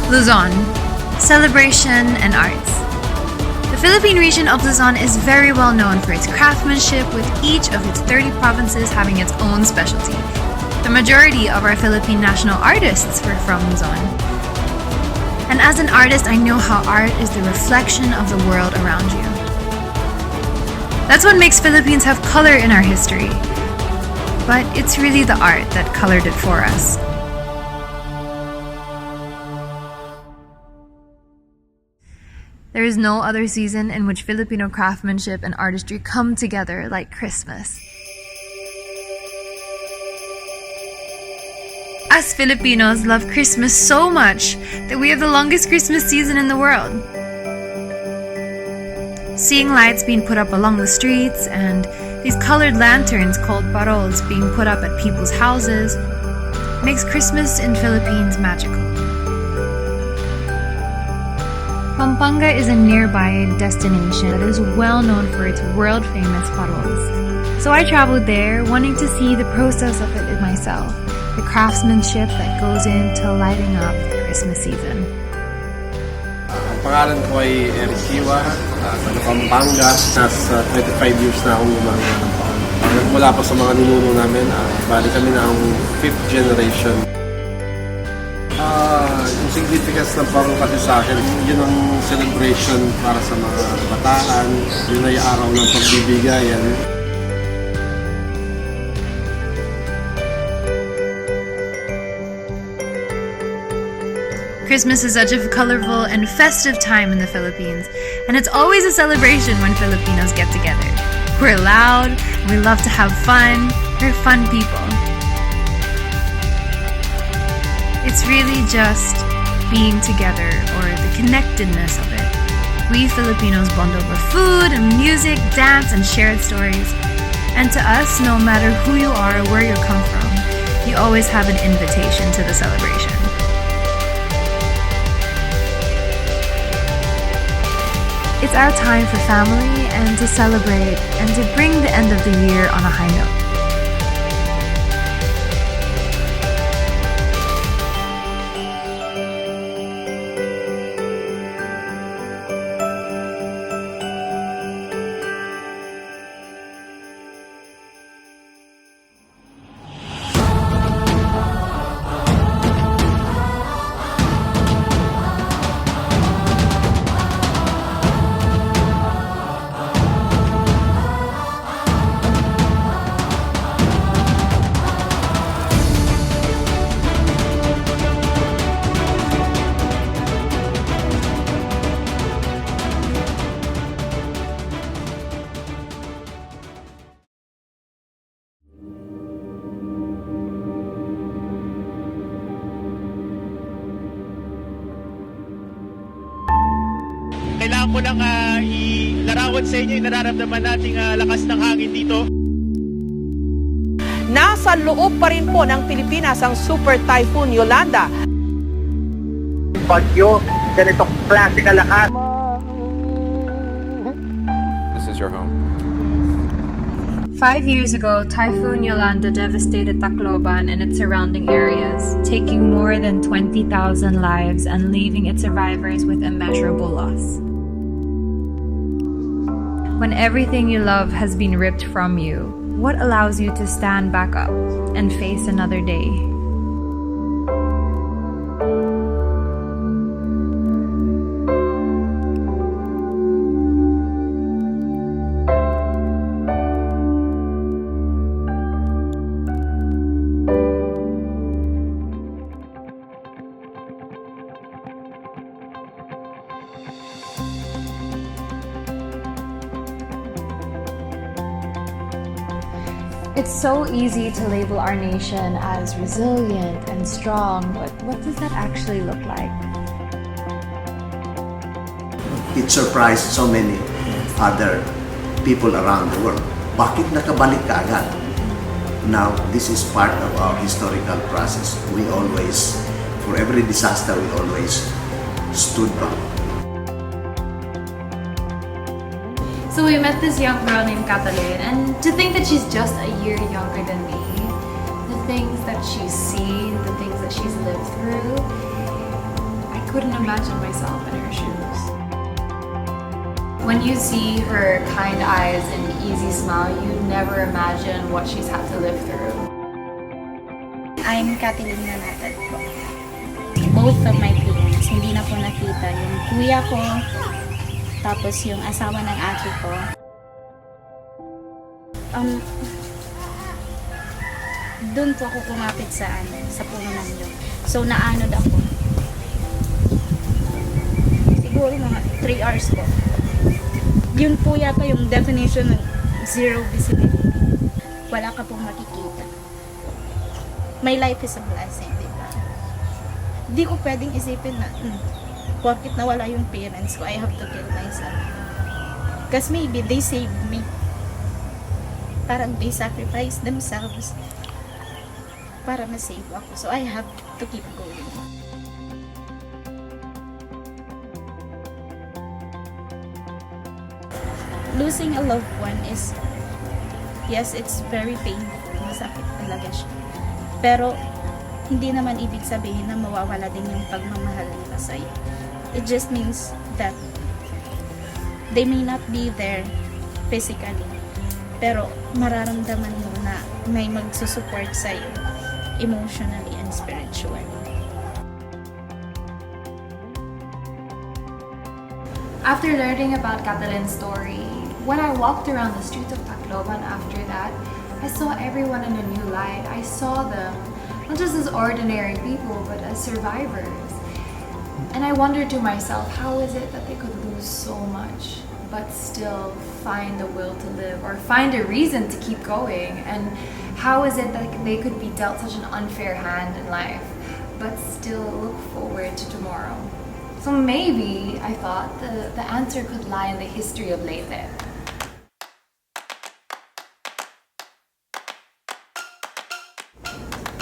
Luzon, celebration and arts. The Philippine region of Luzon is very well known for its craftsmanship, with each of its 30 provinces having its own specialty. The majority of our Philippine national artists were from Luzon. And as an artist, I know how art is the reflection of the world around you. That's what makes Philippines have color in our history. But it's really the art that colored it for us. There is no other season in which Filipino craftsmanship and artistry come together like Christmas. Us Filipinos love Christmas so much that we have the longest Christmas season in the world. Seeing lights being put up along the streets and these colored lanterns called paroles being put up at people's houses makes Christmas in Philippines magical. Pampanga is a nearby destination that is well known for its world-famous paroles. So I traveled there wanting to see the process of it myself, the craftsmanship that goes into lighting up the Christmas season. Ang pangalan ko ay Eric Kiwa, taga Pampanga. Nasa 25 years na akong gumagawa ng paroles. Nagmula pa sa mga ninuno namin, bali kami na ang 5th generation. Yung significance ng parol kasi sa akin, yun ang celebration para sa mga bataan, yun ay araw ng pagbibigayan. Christmas is such a colorful and festive time in the Philippines, and it's always a celebration when Filipinos get together. We're loud, we love to have fun, we're fun people. It's really just being together, or the connectedness of it. We Filipinos bond over food and music, dance, and shared stories. And to us, no matter who you are or where you come from, you always have an invitation to the celebration. It's our time for family and to celebrate and to bring the end of the year on a high note. Kailangan ko lang ilarawan sa inyo yung nararamdaman nating lakas ng hangin dito. Nasa loob pa rin po ng Pilipinas ang Super Typhoon Yolanda. Bagyo, ganitong klase kalakas. This is your home. 5 years ago, Typhoon Yolanda devastated Tacloban and its surrounding areas, taking more than 20,000 lives and leaving its survivors with immeasurable loss. When everything you love has been ripped from you, what allows you to stand back up and face another day? It's so easy to label our nation as resilient and strong, but what does that actually look like? It surprised so many other people around the world. Bakit nakabalik ka agad? Now, this is part of our historical process. We always, for every disaster, we always stood back. So we met this young girl named Katalin, and to think that she's just a year younger than me, the things that she's seen, the things that she's lived through, I couldn't imagine myself in her shoes. When you see her kind eyes and easy smile, you never imagine what she's had to live through. I'm Kathleen Nanatad po. Both of my parents, hindi na po nakita. Yung kuya ko, tapos yung asawa ng ate ko. Doon po ako kumapit sa puno ng nyog. So, naanod ako. Siguro mga 3 hours po. Yun po yata yung definition ng zero visibility. Wala ka pong makikita. My life is a blessing, di ba? Di ko pwedeng isipin na, porkit nawala yung parents ko, I have to kill myself. Because maybe they saved me. Parang they sacrificed themselves para ma-save ako. So I have to keep going. Losing a loved one is, yes, it's very painful. Masakit talaga siya. Pero, hindi naman ibig sabihin na mawawala din yung pagmamahal nila sa'yo. It just means that they may not be there physically, pero mararamdaman mo na may magsusupport sa'yo emotionally and spiritually. After learning about Catalin's story, when I walked around the streets of Tacloban after that, I saw everyone in a new light. I saw them not just as ordinary people, but as survivors. And I wondered to myself, how is it that they could lose so much, but still find the will to live, or find a reason to keep going? And how is it that they could be dealt such an unfair hand in life, but still look forward to tomorrow? So maybe, I thought, the answer could lie in the history of Leyte.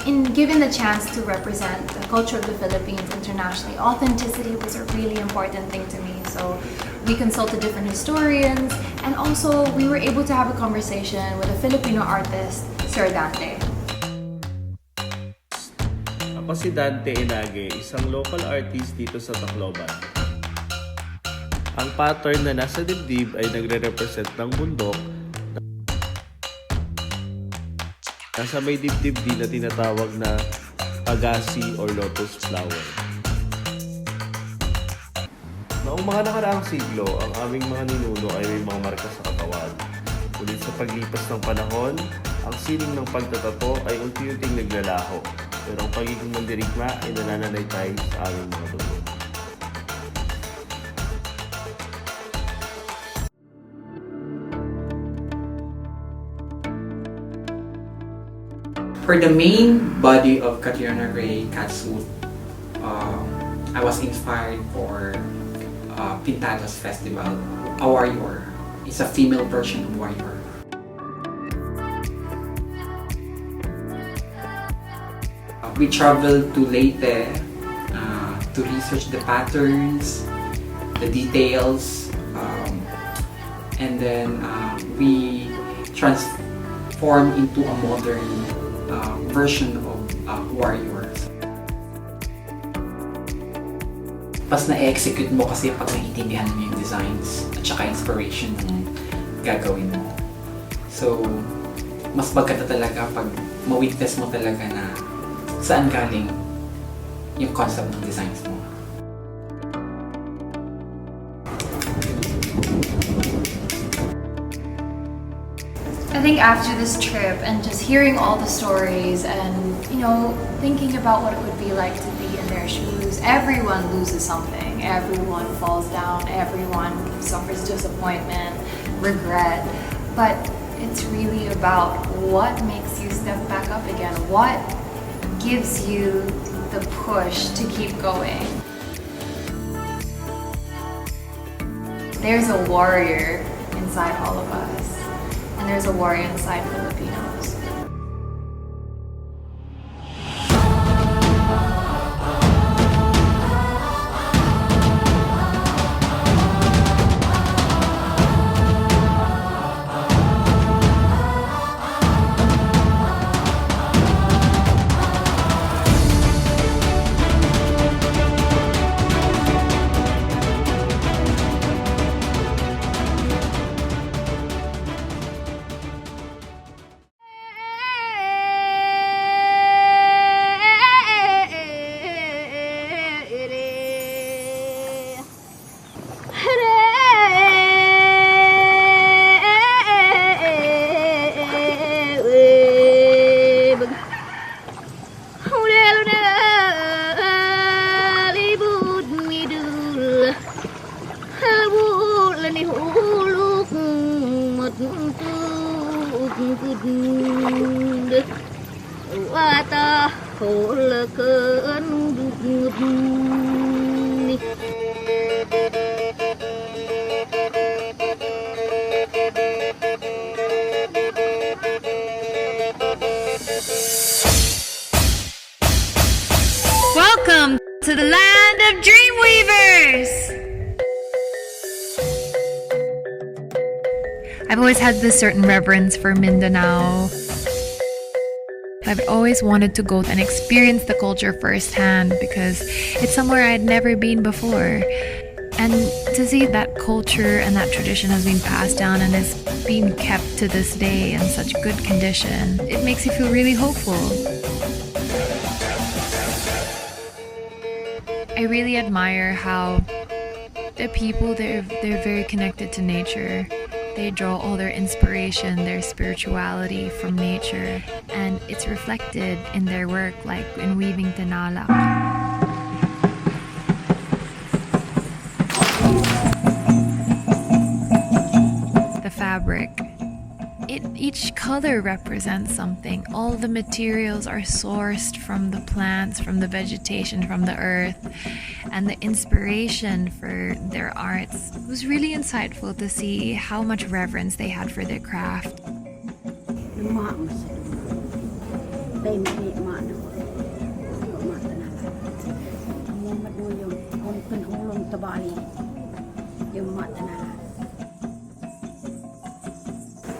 In given the chance to represent the culture of the Philippines internationally, authenticity was a really important thing to me. So we consulted different historians, and also we were able to have a conversation with a Filipino artist, Sir Dante. Ako si Dante Inage, isang local artist dito sa Tacloban. Ang pattern na nasa dibdib ay nagre-represent ng bundok. Nasa may dibdib din na tinatawag na pagasi or lotus flower. Noong mga nakaraang siglo, ang aming mga ninuno ay may mga marka sa katawan. Ngunit sa paglipas ng panahon, ang sining ng pagtatato ay unti-unting naglalaho. Pero ang pagiging mandirigma ay nananalitay sa aming mga dugo. For the main body of Catriona Gray catsuit, I was inspired for Pintadas Festival, a warrior. It's a female version of warrior. We traveled to Leyte to research the patterns, the details, and then we transformed into a modern version of warriors. Pas na-execute mo kasi pag naiintindihan mo yung designs at saka inspiration ng gagawin mo. So, mas maganda talaga pag ma-witness mo talaga na saan galing yung concept ng designs mo. I think after this trip and just hearing all the stories and, thinking about what it would be like to be in their shoes, everyone loses something. Everyone falls down. Everyone suffers disappointment, regret. But it's really about what makes you step back up again. What gives you the push to keep going. There's a warrior inside all of us. And there's a warrior inside Filipinos. Welcome to the land of dreamweavers! I've always had this certain reverence for Mindanao. I've always wanted to go and experience the culture firsthand because it's somewhere I'd never been before. And to see that culture and that tradition has been passed down and is being kept to this day in such good condition, it makes you feel really hopeful. I really admire how the people, they're very connected to nature. They draw all their inspiration, their spirituality from nature, and it's reflected in their work, like in weaving tinalak. The fabric. Each color represents something. All the materials are sourced from the plants, from the vegetation, from the earth, and the inspiration for their arts. It was really insightful to see how much reverence they had for their craft.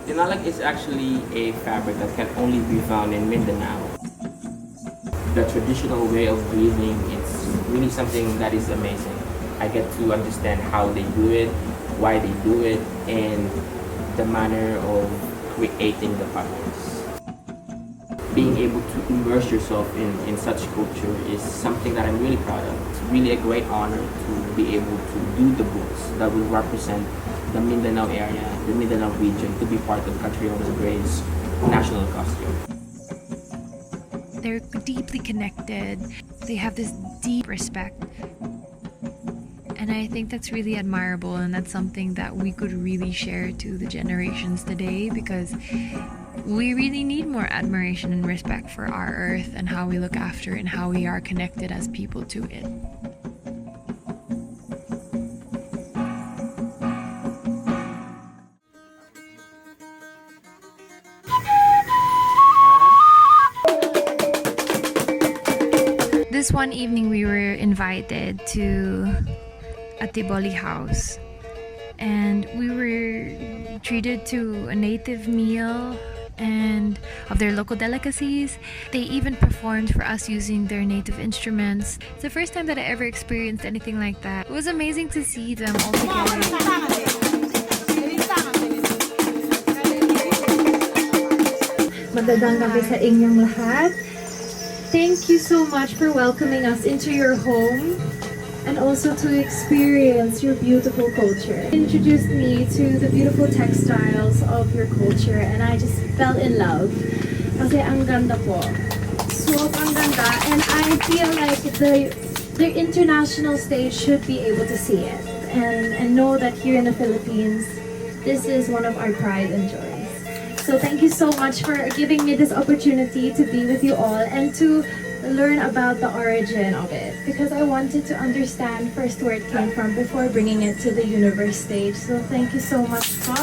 Tinalak is actually a fabric that can only be found in Mindanao. The traditional way of weaving, it's really something that is amazing. I get to understand how they do it, why they do it, and the manner of creating the patterns. Being able to immerse yourself in such culture is something that I'm really proud of. It's really a great honor to be able to do the books that will represent the Mindanao area, the Mindanao region, to be part of Catriona Gray's national costume. They're deeply connected. They have this deep respect. And I think that's really admirable, and that's something that we could really share to the generations today, because we really need more admiration and respect for our earth and how we look after it and how we are connected as people to it. This one evening we were invited to a Tiboli house, and we were treated to a native meal and of their local delicacies. They even performed for us using their native instruments. It's the first time that I ever experienced anything like that. It was amazing to see them all together. Magandang gabi sa inyong lahat. Thank you so much for welcoming us into your home and also to experience your beautiful culture. Introduced me to the beautiful textiles of your culture, and I just fell in love. Kasi ang ganda po. So ang ganda, and I feel like the international stage should be able to see it and know that here in the Philippines, this is one of our pride and joys. So thank you so much for giving me this opportunity to be with you all and to learn about the origin of it, because I wanted to understand first where it came from before bringing it to the universe stage. So thank you so much po.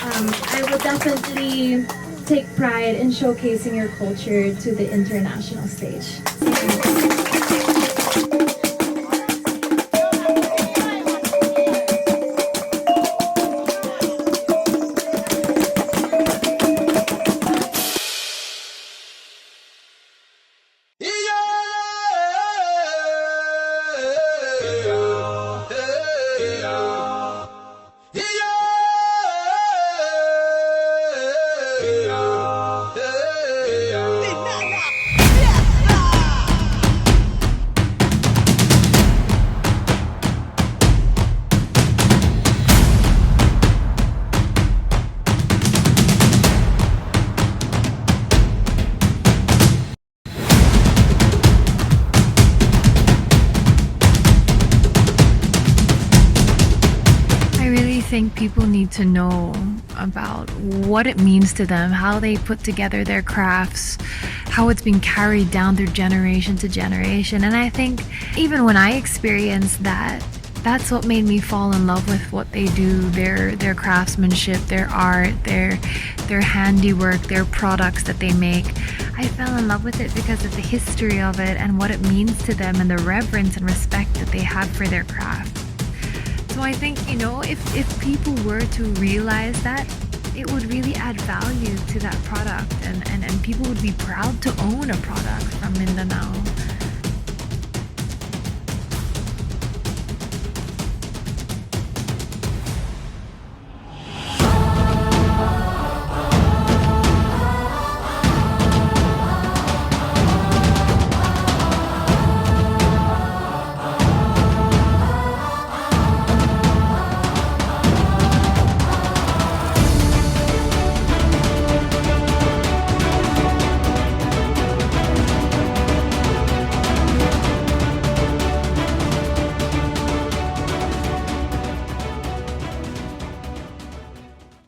I will definitely take pride in showcasing your culture to the international stage. I think people need to know about what it means to them, how they put together their crafts, how it's been carried down through generation to generation. And I think even when I experienced that, that's what made me fall in love with what they do, their craftsmanship, their art, their handiwork, their products that they make. I fell in love with it because of the history of it and what it means to them and the reverence and respect that they have for their craft. So I think, if people were to realize that, it would really add value to that product, and people would be proud to own a product from Mindanao.